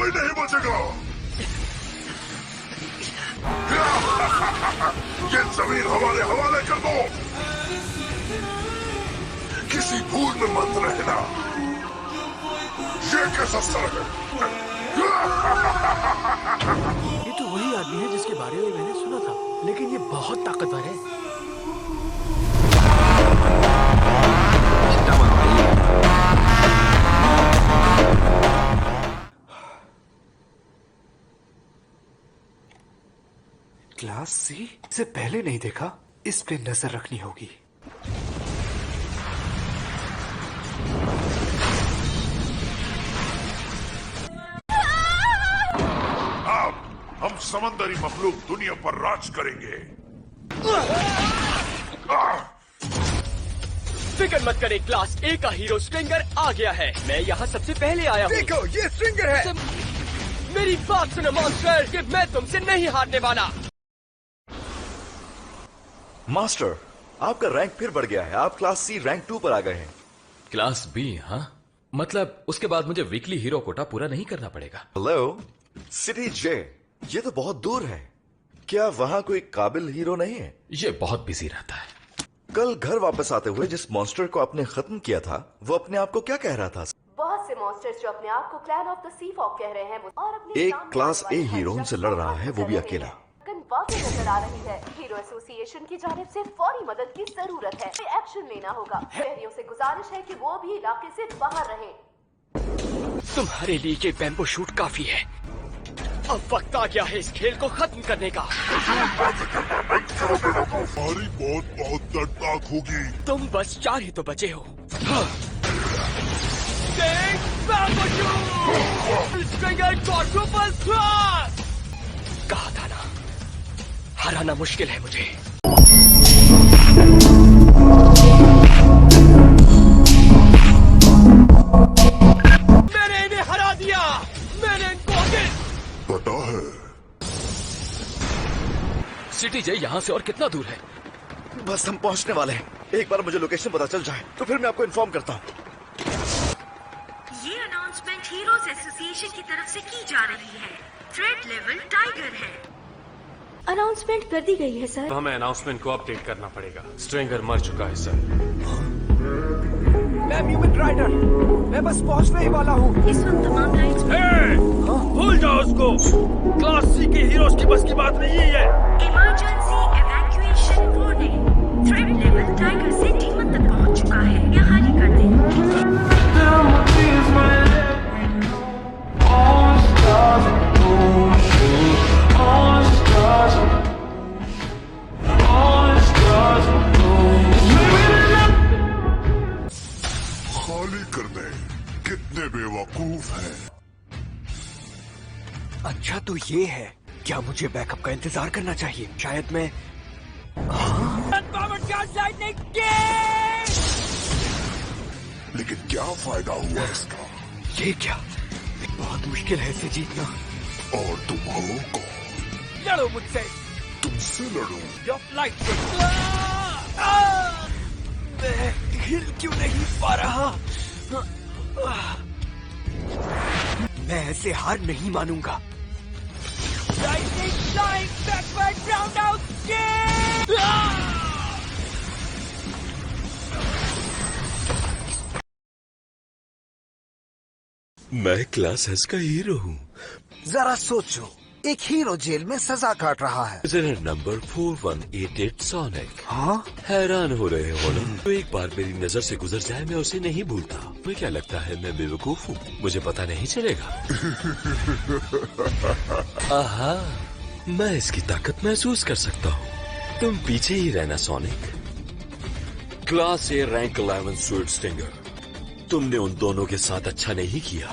कोई नहीं बचेगा। ये जमीन हवाले हवाले कर दो। किसी भूल में मत रहना। ये कैसा सर है? ये तो वही आदमी है जिसके बारे में मैंने सुना था, लेकिन ये बहुत ताकतवर है। क्लास सी इसे पहले नहीं देखा, इस पे नजर रखनी होगी। अब हम समंदरी मखलूक दुनिया पर राज करेंगे। फिक्र मत करें, क्लास ए का हीरो स्ट्रिंगर आ गया है। मैं यहाँ सबसे पहले आया हूँ। देखो, ये स्ट्रिंगर है। मेरी बात सुनो मॉन्स्टर, कि मैं तुमसे नहीं हारने वाला। मास्टर, आपका रैंक फिर बढ़ गया है। आप क्लास सी रैंक 2 पर आ गए हैं। Class B? हाँ, मतलब उसके बाद मुझे वीकली हीरो कोटा पूरा नहीं करना पड़ेगा। हेलो, सिटी जे, ये तो बहुत दूर है। क्या वहाँ कोई काबिल हीरो नहीं है? ये बहुत बिजी रहता है। कल घर वापस आते हुए जिस मॉन्स्टर को आपने खत्म किया था, वो अपने आप को क्या कह रहा था? बहुत से मॉन्स्टर्स जो अपने आप को clan of the sea fog कह रहे हैं, और अपने एक क्लास ए हीरो उनसे लड़ रहा है, वो भी अकेला। वाक़ई नजर आ रही है। हीरो एसोसिएशन की जानिब से फौरी मदद की जरूरत है। एक्शन लेना होगा। शहरियों से गुजारिश है कि वो भी इलाके से बाहर रहें। तुम्हारे लिए ये बैम्बू शूट काफी है। अब वक्त आ गया है इस खेल को खत्म करने का। हमारी बहुत बहुत दर्दनाक होगी। तुम बस 4 ही तो बचे हो। कहा था ना, हराना मुश्किल है मुझे। मैंने इन्हें हरा दिया। मैंने इनको पता है। सिटी जे यहाँ से और कितना दूर है? बस हम पहुंचने वाले हैं। एक बार मुझे लोकेशन पता चल जाए तो फिर मैं आपको इन्फॉर्म करता हूँ। ये अनाउंसमेंट हीरोज एसोसिएशन की तरफ से की जा रही है। थ्रेट लेवल टाइगर है। अनाउंसमेंट कर दी गई है सर। तो हमें अनाउंसमेंट को अपडेट करना पड़ेगा। स्ट्रिंगर मर चुका है सर। मैं ह्यूमन राइडर, मैं बस पहुंचने ही वाला हूँ। इस वक्त तमाम लाइट्स भूल जाओ उसको। क्लास सी के हीरोज की बस की बात नहीं है। Emergency evacuation warning. Threat level tiger से डीमन तक पहुंच चुका है। या खाली कर दें। खाली कर दे। कितने बेवकूफ हैं। अच्छा तो ये है। क्या मुझे बैकअप का इंतजार करना चाहिए? शायद मैं लेकिन क्या फायदा हुआ इसका? ये क्या? बहुत मुश्किल है इसे जीतना। और तुम हो कौन? लड़ो मुझसे। तुमसे लड़ूं? मैं हिल क्यों नहीं पा रहा? मैं ऐसे हार नहीं मानूंगा। मैं क्लास एस का हीरो हूँ। जरा सोचो, एक हीरो जेल में सजा काट रहा है। Number 4188 sonic. हाँ? हैरान हो रहे हो ना? तो एक बार मेरी नजर से गुजर जाए, मैं उसे नहीं भूलता। मुझे क्या लगता है मैं बेवकूफ हूँ? मुझे पता नहीं चलेगा। आहा, मैं इसकी ताकत महसूस कर सकता हूँ। तुम पीछे ही रहना sonic. Class A rank 11 sweet stinger. तुमने उन दोनों के साथ अच्छा नहीं किया।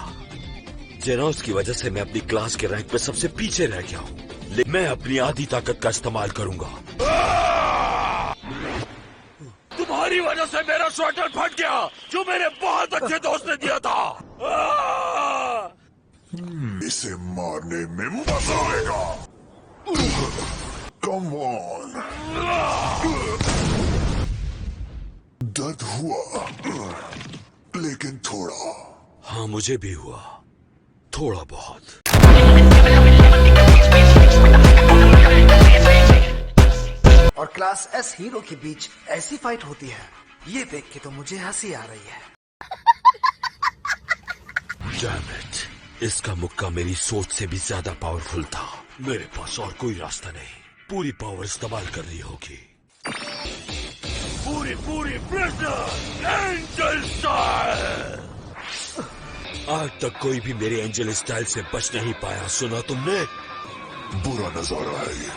जेनोस की वजह से मैं अपनी क्लास के रैंक पे सबसे पीछे रह गया हूँ। लेकिन मैं अपनी आधी ताकत का इस्तेमाल करूंगा। तुम्हारी वजह से मेरा स्वेटर फट गया, जो मेरे बहुत अच्छे दोस्त ने दिया था। इसे मारने में मजा आएगा। Come on. दर्द हुआ, लेकिन थोड़ा। हाँ, मुझे भी हुआ थोड़ा बहुत। और क्लास एस हीरो के बीच ऐसी फाइट होती है, ये देख के तो मुझे हंसी आ रही है। Damn it! इसका मुक्का मेरी सोच से भी ज्यादा पावरफुल था। मेरे पास और कोई रास्ता नहीं, पूरी पावर इस्तेमाल करनी होगी। पूरी प्रिजनर एंजल स्टाइल। आज तक कोई भी मेरे एंजल स्टाइल से बच नहीं पाया, सुना तुमने? बुरा नजारा है ये।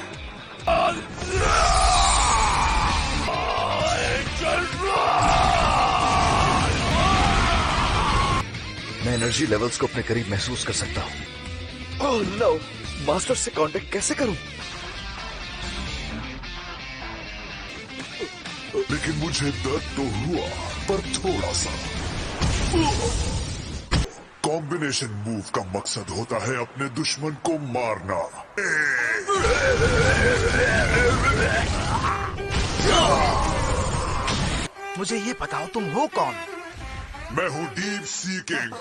मैं एनर्जी लेवल्स को अपने करीब महसूस कर सकता हूँ। ओह नो, मास्टर से कांटेक्ट कैसे करूं? लेकिन मुझे दर्द तो हुआ, पर थोड़ा सा। कॉम्बिनेशन मूव का मकसद होता है अपने दुश्मन को मारना। मुझे ये बताओ, तुम हो कौन? मैं हूँ डीप सी किंग।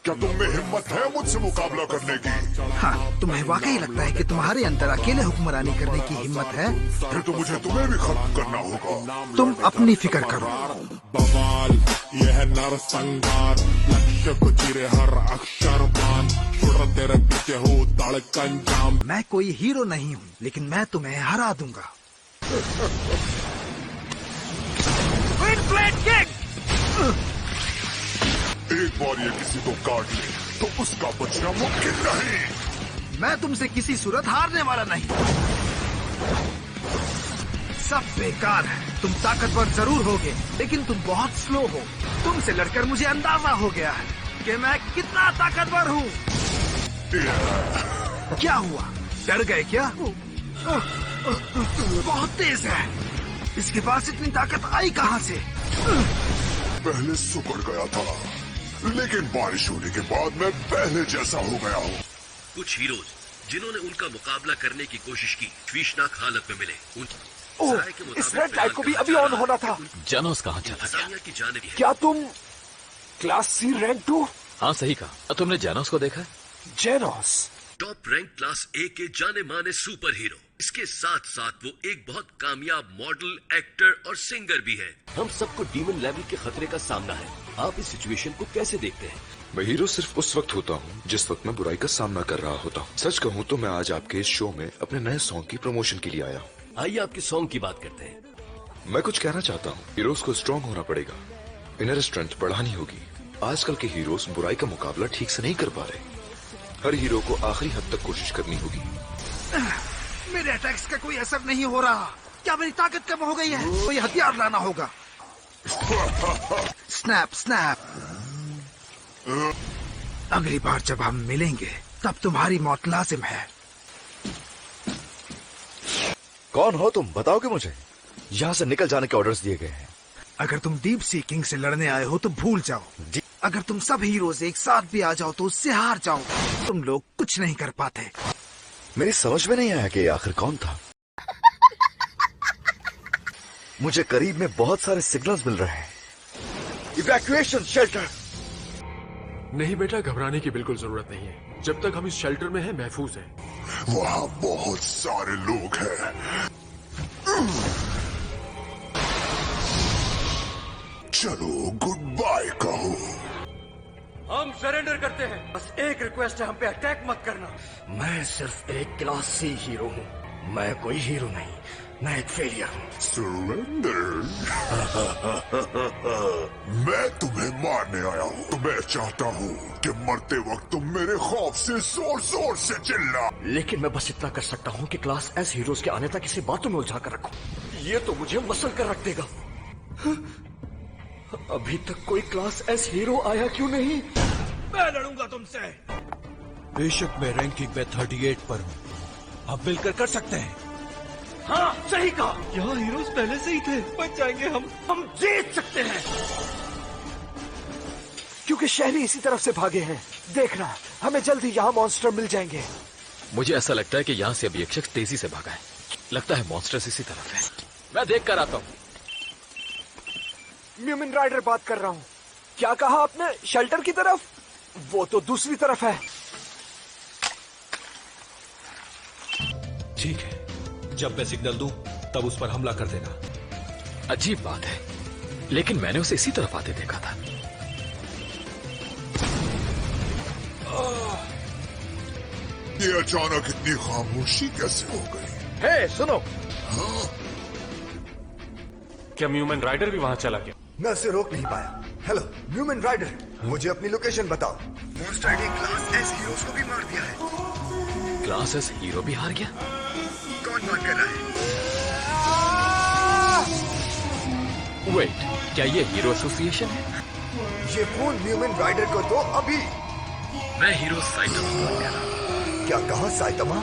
क्या तुम में हिम्मत है मुझसे मुकाबला करने की? हाँ, तुम्हें वाकई लगता है कि तुम्हारे अंदर अकेले हुक्मरानी करने की हिम्मत है? फिर तो मुझे तुम्हें भी खत्म करना होगा। तुम अपनी फिक्र करो। बवाल यह है नरसंहार, लक्ष्य को चिरे हर अक्षर बान, छुड़ तेरे पीछे हो धड़कन जाम। मैं कोई हीरो नहीं हूँ, लेकिन मैं तुम्हें हरा दूंगा। एक बार ये किसी को काट ले तो उसका बचना मुमकिन नहीं। मैं तुमसे किसी सूरत हारने वाला नहीं। सब बेकार है। तुम ताकतवर जरूर होगे, लेकिन तुम बहुत स्लो हो। तुमसे लड़कर मुझे अंदाजा हो गया है कि मैं कितना ताकतवर हूँ। क्या हुआ, डर गए क्या? बहुत तेज है। इसके पास इतनी ताकत आई कहाँ से? पहले सुकड़ गया था, लेकिन बारिश होने के बाद मैं पहले जैसा हो गया हूँ। कुछ हीरोज जिन्होंने उनका मुकाबला करने की कोशिश की, ख्वीशनाक हालत में मिले। इस रेड लाइट को भी अभी ऑन होना था। जानोस कहाँ चला गया? की जानिब है। क्या तुम क्लास सी रैंक 2? हाँ सही कहा। तुमने जानोस को देखा? जेनोस टॉप रैंक क्लास ए के जाने माने सुपर हीरो। इसके साथ साथ वो एक बहुत कामयाब मॉडल, एक्टर और सिंगर भी है। हम सबको डीमन लेवल के खतरे का सामना है। आप इस सिचुएशन को कैसे देखते हैं? मैं हीरो सिर्फ उस वक्त होता हूँ जिस वक्त मैं बुराई का सामना कर रहा होता हूँ। सच कहूँ तो मैं आज आपके इस शो में अपने नए सॉन्ग की प्रमोशन के लिए आया हूँ। आइए आपके सॉन्ग की बात करते हैं। मैं कुछ कहना चाहता हूँ। हीरोज को स्ट्रांग होना पड़ेगा, इनर स्ट्रेंथ बढ़ानी होगी। आजकल के हीरोज बुराई का मुकाबला ठीक से नहीं कर पा रहे। हर हीरो को आखिरी हद तक कोशिश करनी होगी। मेरे अटैक्स का कोई असर नहीं हो रहा। क्या मेरी ताकत कम हो गई है? कोई हथियार लाना होगा। Snap snap. अगली बार जब हम मिलेंगे तब तुम्हारी मौत लाजिम है। कौन हो तुम, बताओगे मुझे? यहाँ से निकल जाने के ऑर्डर्स दिए गए हैं। अगर तुम डीप सी किंग से लड़ने आए हो तो भूल जाओ। अगर तुम सब हीरोज एक साथ भी आ जाओ तो उससे हार जाओ। तुम लोग कुछ नहीं कर पाते। मेरी समझ में नहीं आया कि आखिर कौन था। मुझे करीब में बहुत सारे सिग्नल्स मिल रहे हैं। Evacuation shelter. नहीं बेटा, घबराने की बिल्कुल जरूरत नहीं है। जब तक हम इस शेल्टर में हैं, महफूज हैं। वहाँ बहुत सारे लोग हैं। चलो गुड बाय कहो। हम सरेंडर करते हैं। बस एक रिक्वेस्ट है, हम पे अटैक मत करना। मैं सिर्फ एक क्लास सी हीरो हूँ। मैं कोई हीरो नहीं, मैं एक फेलियर हूँ। सरेंडर? मैं तुम्हें मारने आया हूँ। मैं चाहता हूँ कि मरते वक्त तुम मेरे खौफ से जोर जोर से चिल्ला। लेकिन मैं बस इतना कर सकता हूँ कि क्लास एस हीरोज के आने तक किसी बातों में उलझा कर रखूं। ये तो मुझे मसल कर रख देगा। अभी तक कोई क्लास एस हीरो आया क्यों नहीं? मैं लड़ूंगा तुमसे। बेशक मैं रैंकिंग में 38 पर हूँ। अब मिलकर कर सकते हैं। हाँ सही कहा। यहाँ हीरोज पहले से ही थे। बच जाएंगे हम जीत सकते हैं, क्योंकि शहरी इसी तरफ से भागे हैं। देखना, हमें जल्द ही यहाँ मॉन्स्टर मिल जाएंगे। मुझे ऐसा लगता है कि यहाँ से अभी एक शख्स तेजी से भागा है। लगता है मॉन्स्टर्स इसी तरफ है। मैं देख कर आता हूँ। म्यूमिन राइडर बात कर रहा हूँ। क्या कहा आपने? शेल्टर की तरफ? वो तो दूसरी तरफ है। जब मैं सिग्नल दूं तब उस पर हमला कर देना। अजीब बात है, लेकिन मैंने उसे इसी तरफ आते देखा था। ये अचानक इतनी खामोशी कैसे हो गई? हे सुनो, हाँ? क्या म्यूमन राइडर भी वहां चला गया? मैं उसे रोक नहीं पाया। हेलो म्यूमन राइडर, मुझे अपनी लोकेशन बताओ। Most ID class S heroes को भी मार दिया है। क्लास एस हीरो भी हार गया? कौन बात कर रहा है? वेट, क्या ये हीरो एसोसिएशन है? ये फोन न्यूमन राइडर को दो अभी। मैं हीरो साइटमा बात कर रहा हूँ। क्या कहा साइटमा?